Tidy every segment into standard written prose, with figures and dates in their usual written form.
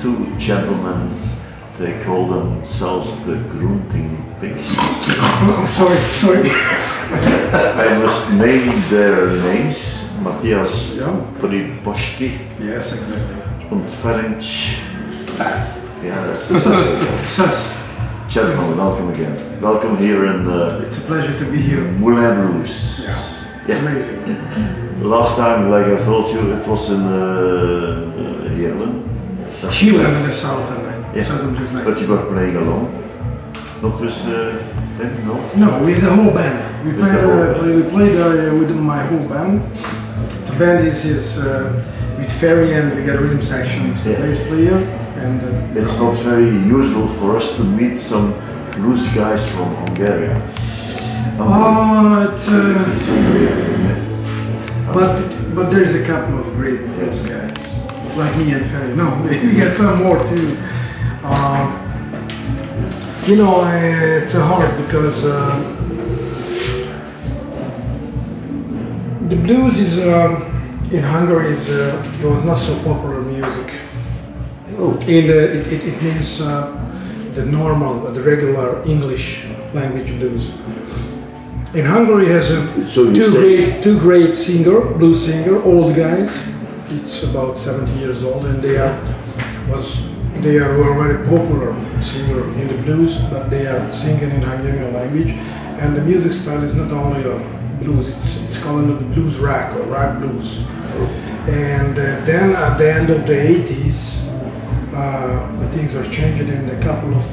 two gentlemen. They call themselves the Grunting pigs. Oh, sorry. I must name their names. Matthias Priboschki. Yes, exactly. And Ferenc Sass. Yeah, that's Sus. Gentlemen, welcome again. Welcome here in it's a pleasure to be here. Moulin Blues. Yeah, it's amazing. Last time, like I told you, it was in Heerlen. Heerlen in the south and But you were playing alone? Not with them, no? No, with the whole band. We played with my whole band. The band is with Ferry, and we got a rhythm section, bass player. And it's not very usual for us to meet some blues guys from Hungary. But there's a couple of great blues guys, like me and Ferry. No, we got some more too. You know, it's hard because the blues is in Hungary it was not so popular music. Oh. It means the normal, the regular English language blues. In Hungary has two great blues singer, old guys. It's about 70 years old, and they are very popular singer in the blues, but they are singing in Hungarian language. And the music style is not only blues; it's called the blues rock or rock blues. And then at the end of the 80s. The things are changing, and a couple of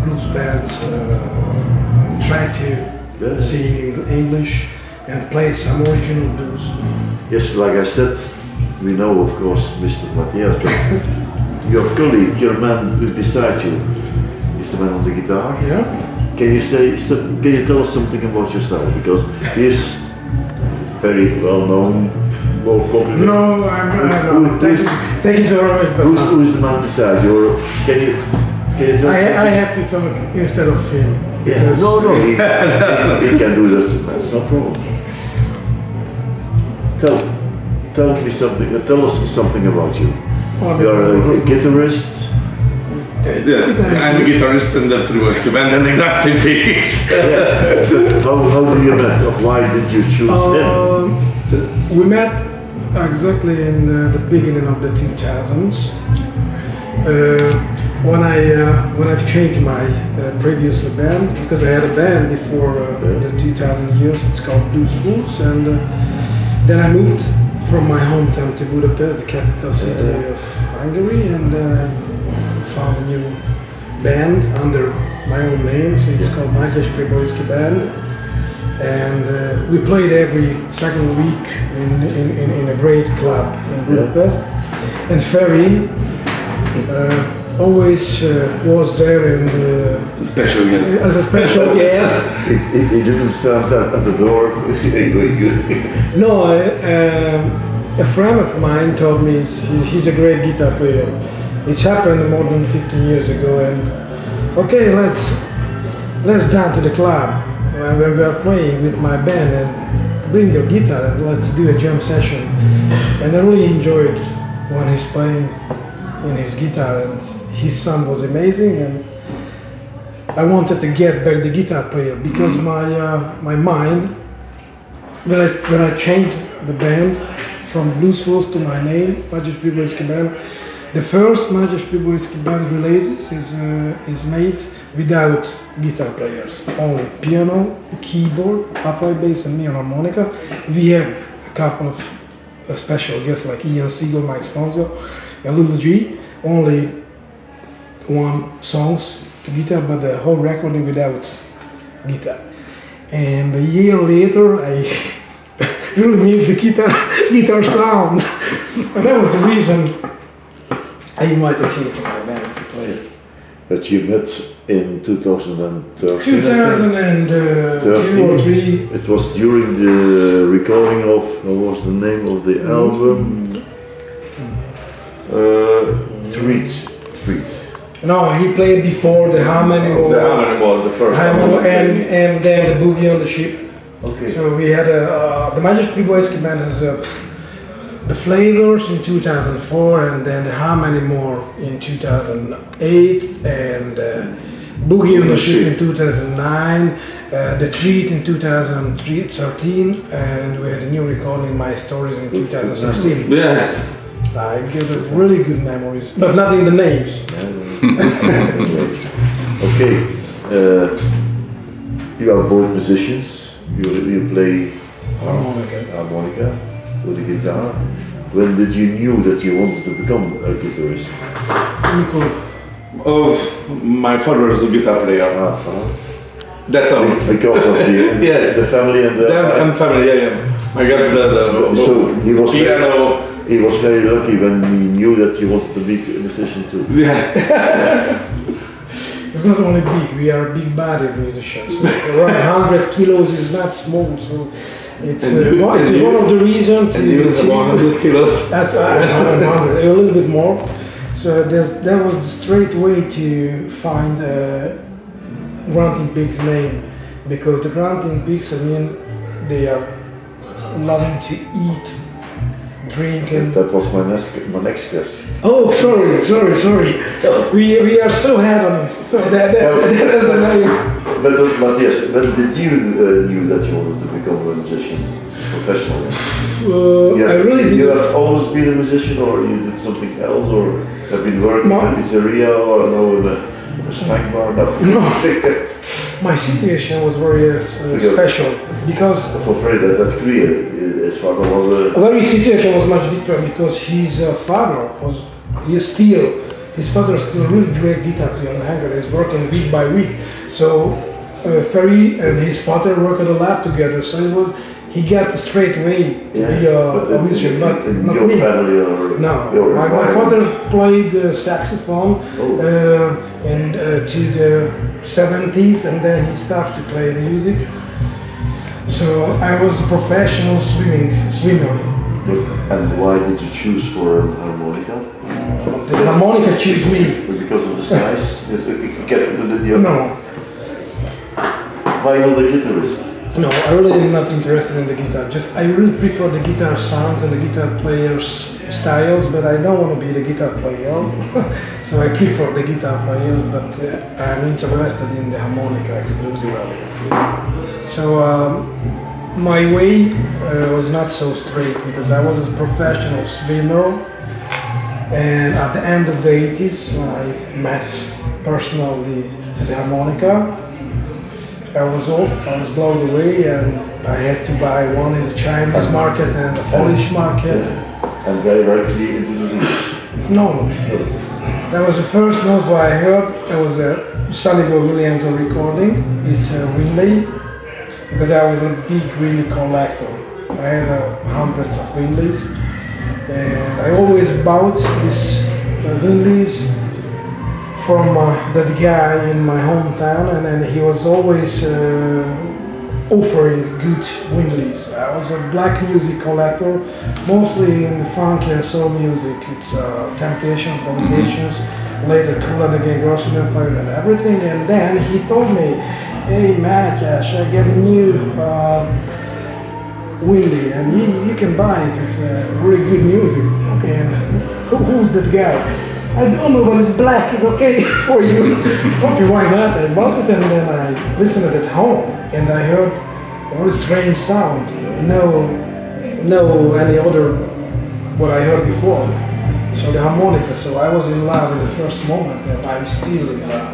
blues bands try to sing in English and play some original blues. Yes, like I said, we know of course Mr. Matthias, but your colleague, your man beside you, is the man on the guitar. Yeah. Can you tell us something about yourself, because he is very well known. More popular. No, I'm not. Thank you so much. Who's the man beside you? Can you tell us? I have to talk instead of him. Yeah. No, he can do that. That's no problem. Tell me something. Tell us something about you. You're a guitarist. Yes, I'm a guitarist in the Priboschki band and the Grunting pigs. How do you met? Why did you choose him? We met exactly in the beginning of the 2000s. When I've changed my previous band, because I had a band before the 2000 years. It's called Blues Fools, and then I moved from my hometown to Budapest, the capital city of Hungary, and found a new band under my own name. So it's called Priboschki Band. And we played every second week in a great club in Budapest. And Ferry always was there and special guest. As a special guest. He didn't stand at the door. No, a friend of mine told me he's a great guitar player. It's happened more than 15 years ago, and okay, let's down to the club where we are playing with my band, and bring your guitar and let's do a jam session. And I really enjoyed when he's playing in his guitar, and his sound was amazing, and I wanted to get back the guitar player, because my mind, when I changed the band from Blues Fools to my name, Priboschki Band, the first Priboschki Band releases is made without guitar players, only piano, keyboard, upright bass, and me on harmonica. We have a couple of special guests like Ian Siegel, Mike Sponzo, and Little G. Only one songs to guitar, but the whole recording without guitar. And a year later, I really miss the guitar sound, and that was the reason I invited him to my band to play it. But you met in 2013. 2002 or 3. It was during the recording of, what was the name of the album? Treat. No, he played before the Harmony Ball. The Harmony Ball, the first album. And then the Boogie on the Ship. Okay. So we had the Priboschki Band has the Flavors in 2004, and then the Harmony More in 2008, and Boogie on the Ship in 2009, The Treat in 2013, and we had a new recording, My Stories, in 2016. Yeah. I give it really good memories, but not in the names. Okay, you are both musicians. You play harmonica with the guitar. When did you knew that you wanted to become a guitarist? Oh, my father is a guitar player. That's all. Because of the yes, the family and the family. Yeah. My grandfather. So he was piano. He was very lucky when he knew that he wanted to be a musician too. Yeah. It's not only big, we are big bodies musicians. So around 100 kilos is not small, so it's one of the reasons. And even 100 kilos. That's 100, a little bit more. So that was the straight way to find Grunting Pig's name, because the Grunting Pigs, I mean, they are loving to eat, drink, and that was my next question. Oh, sorry. We are so hedonist. So that is a name. But Matthias, when did you knew that you wanted to become a musician professionally? I really did. You have always been a musician, or you did something else, or have been working in a pizzeria, or in a snack bar? No. My situation was very special because for Fred, that's clear. His father was a very situation was much different because his father was his father is still a really great guitar player in Hungary. He's working week by week. So Ferry and his father worked a lot together. So he got straight away to be a musician, but not your me. Family or no, my father played saxophone to the 70s, and then he started to play music. So I was a professional swimmer. And why did you choose for harmonica? The harmonica chose me. Because of the size? No. Why not the guitarist? No, I really am not interested in the guitar. I really prefer the guitar sounds and the guitar players' styles, but I don't want to be the guitar player. So I prefer the guitar players, but I'm interested in the harmonica exclusively. So my way was not so straight because I was a professional swimmer, and at the end of the 80s, when I met personally to the harmonica, I was blown away, and I had to buy one in the Chinese market and the Polish market. And directly into the roots? No. That was the first note I heard. It was a Sonny Boy Williams recording. It's a Winley, because I was a big Winley collector. I had hundreds of Winleys, and I always bought these Winleys from that guy in my hometown, and then he was always offering good Winleys. I was a black music collector, mostly in the funk and soul music. It's Temptations, Delegations, later Cool and the Gang, Grossman Fire and everything. And then he told me, "Hey Matt, I get a new Winley, and you can buy it. It's really good music." Okay, and who's that guy? I don't know, but it's black, it's okay for you. Okay, why not? I bought it, and then I listened to it at home, and I heard a very strange sound. No any other what I heard before. So the harmonica, so I was in love in the first moment, and I'm still in love.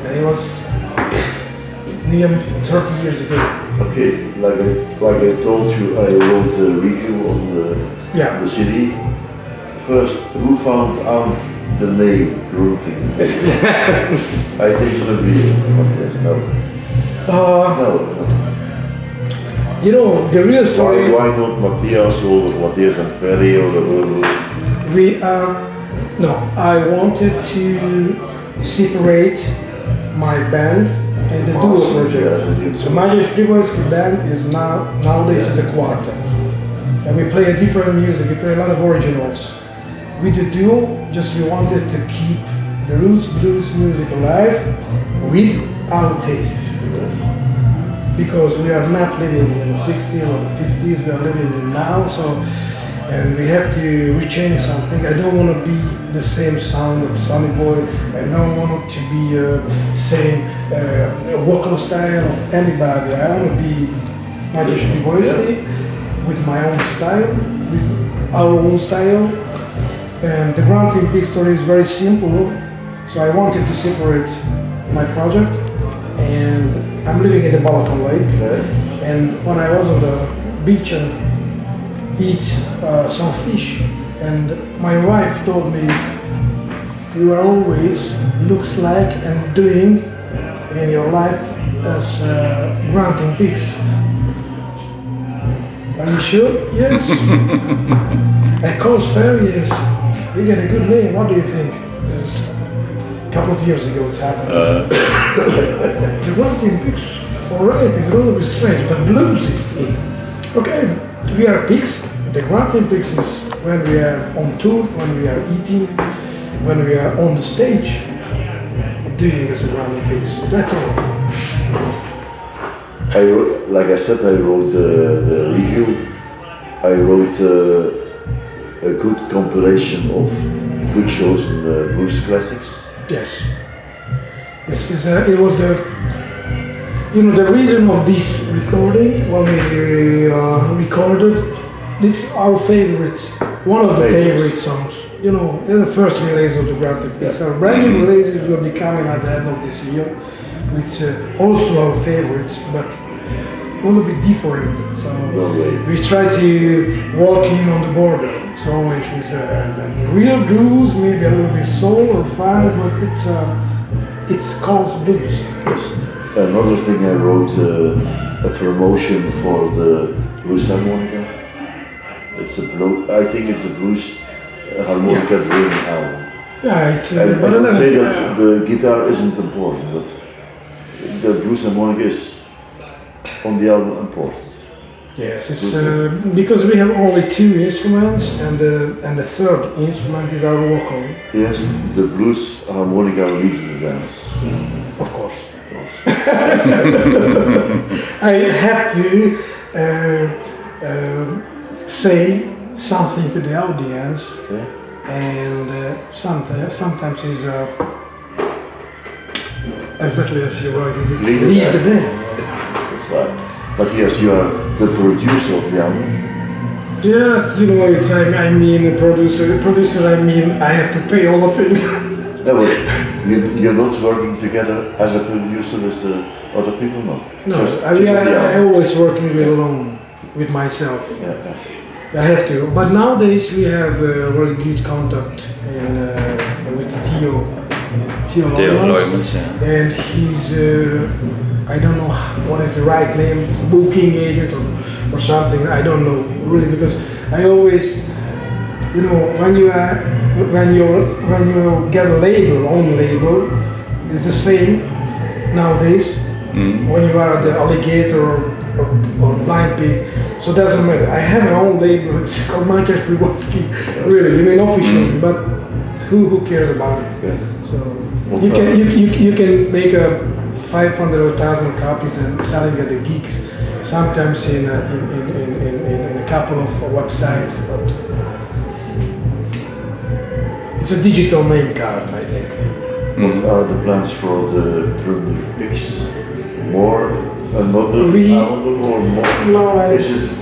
And it was nearly 30 years ago. Okay, like I told you, I wrote a review of the CD. First, who found out the name Grunting? I think it must be Matthias. No. You know, the real story. Why not Matthias or Matthias and Ferry or I wanted to separate my band and the duo project. So Maciej Przybylski band is nowadays is a quartet, and we play a different music. We play a lot of originals. With the duo, we wanted to keep the roots blues music alive without taste. Because we are not living in the 60s or the 50s, we are living in now. So and we have to rechange something. I don't want to be the same sound of Sonny Boy. I don't want it to be same vocal style of anybody. I want to be Magician Voicey with my own style, with our own style. And the Grunting big story is very simple, so I wanted to separate my project. And I'm living in the Balaton Lake, and when I was on the beach and eat some fish, and my wife told me, you are always looks like and doing in your life as Grunting pigs. Are you sure? Yes. Of course, Ferry is. We get a good name. What do you think? It's a couple of years ago it's happened. The Grunting pigs, alright, it's a little bit strange, but bluesy. Okay, we are pigs. The Grunting pigs is when we are on tour, when we are eating, when we are on the stage, doing as a Grunting pigs. That's all. Like I said, I wrote the review. I wrote a good compilation of good shows in the blues classics. Yes. Yes, it was the reason of this recording when we recorded. It's our favorite, one of the favorite songs. The first release of the Grunting pigs. Our brand new release will be coming at the end of this year. It's also our favorites, but a little bit different. So we try to walk in on the border. It's always a real blues, maybe a little bit soul or fun, but it's called blues. Yes. Another thing, I wrote a promotion for the blues harmonica. It's I think it's a blues harmonica driven album. Yeah, it's. I don't say that the guitar isn't important, but the blues harmonica is on the album important. Yes, it's because we have only two instruments, and the third instrument is our vocal. Yes, the blues harmonica leads the dance. Of course. I have to say something to the audience, and sometimes is exactly as you write it. It leads the dance. That's right. But yes, you are the producer of the album. Yes, it's I mean producer. I mean I have to pay all the things. No, but you're not working together as a producer with other people, no? No, I always working alone with myself. Yeah. I have to, but nowadays we have really good contact with Theo Leumans, and he's I don't know what is the right name, it's booking agent or something. I don't know really, because I always, when you get a own label, it's the same nowadays. When you are the alligator or blind pig, so it doesn't matter. I have my own label. It's called Maciej Przybylski, really, officially. But who cares about it? Yeah. So you can make a 500 or 1,000 copies and selling at the gigs, sometimes in a couple of websites. But it's a digital name card, I think. What are the plans for the Grunting pigs? More another album or more? No,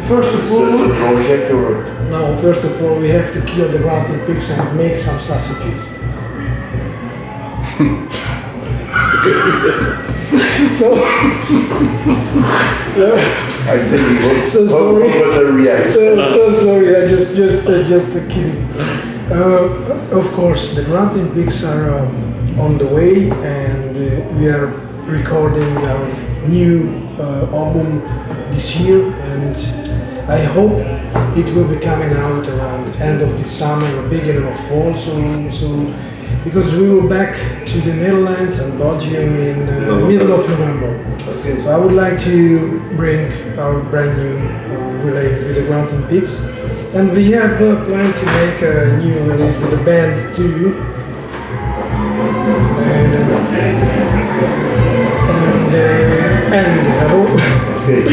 first of all, just a project or? No, first of all, we have to kill the Grunting pigs and make some sausages. I'm thinking what was the reaction? So sorry, I just kidding. Of course, the Grunting pigs are on the way, and we are recording our new album this year, and I hope it will be coming out around the end of this summer or beginning of fall. So because we will back to the Netherlands and Belgium in middle of November. Okay. So I would like to bring our brand new release with the Grunting pigs, and we have planned to make a new release with the band too. And Okay.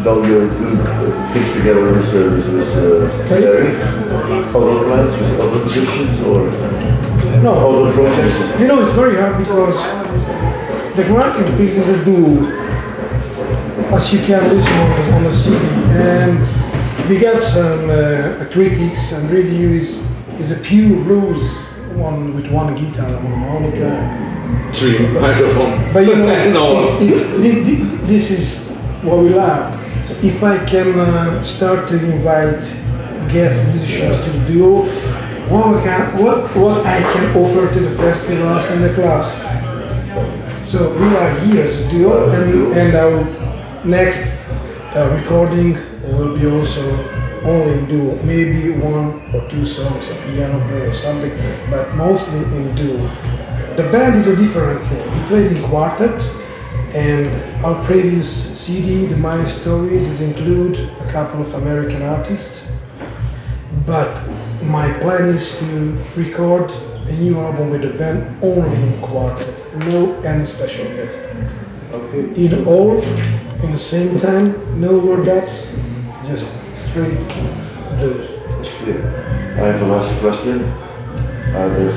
now you're doing things together with Ferry, other plans with other musicians or no, other projects? You know, it's very hard because the Grunting piece is a duo, as you can listen on the CD, and we got some critics and reviews. Is a pure blues one with one guitar and one harmonica. Dream microphone. But you know, this is what we love. So if I can start to invite guest musicians to the duo, what I can offer to the festivals and the clubs. So we are here as a duo, and our next recording will be also only in duo, maybe 1 or 2 songs, a piano player or something, but mostly in duo. The band is a different thing. We played in quartet, and our previous CD, The My Stories, is include a couple of American artists. But my plan is to record a new album with the band only in quartet, no any special guest. Okay. In all, in the same time, no overdubs, just straight blues. That's clear. I have a last question. Are there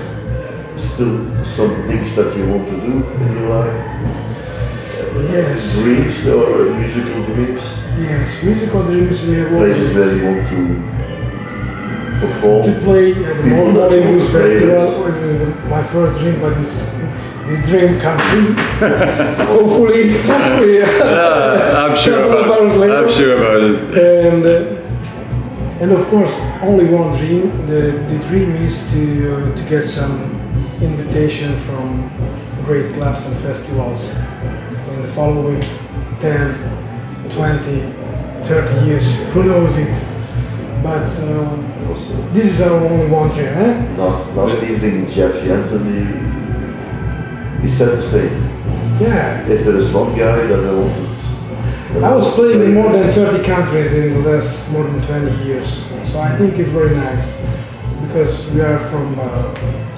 still some things that you want to do in your life? Yes. Dreams or musical dreams? Yes, musical dreams we have Places where you want to perform? to play at the People that Moulin want Blues to play Festival. this. This is my first dream, but this dream come true. hopefully. I'm sure about it. And of course, only one dream. The dream is to get some invitation from great clubs and festivals in the following 10, 20, 30 years. Who knows it? But this is our only one dream. Last evening, Jeff Jensen, he said the same. Yeah. If there is one guy that I wanted. I was playing in more than 30 countries in the last more than 20 years, so I think it's very nice because we are from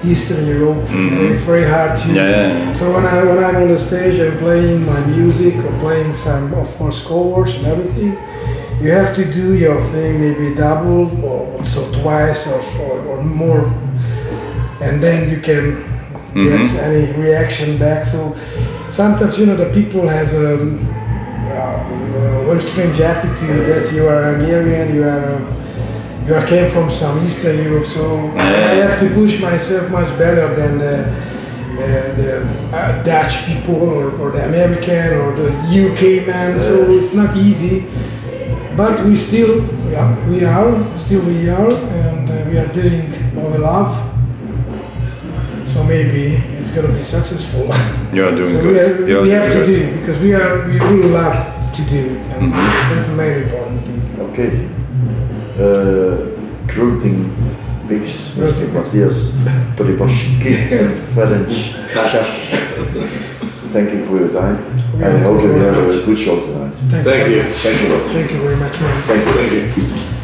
Eastern Europe. It's very hard to. So when I'm on the stage and playing my music or playing some, of course, covers and everything, you have to do your thing maybe double or so twice or more, and then you can get any reaction back. So sometimes the people has a very strange attitude that you are Hungarian, you came from some Eastern Europe, so I have to push myself much better than the Dutch people or the American or the UK man. So it's not easy, but we are, and we are doing what we love. So maybe it's going to be successful. You are doing so good. We have to do it because we really love to do it, and that's the main important thing. Okay. Grunting Pigs, Mr. Matthias Priboschki and Ferenc. Thank you for your time. And I hope you have a good show tonight. Thank you. Thank you. Thank you a lot. Thank you very much, man. Thank you. Thank you.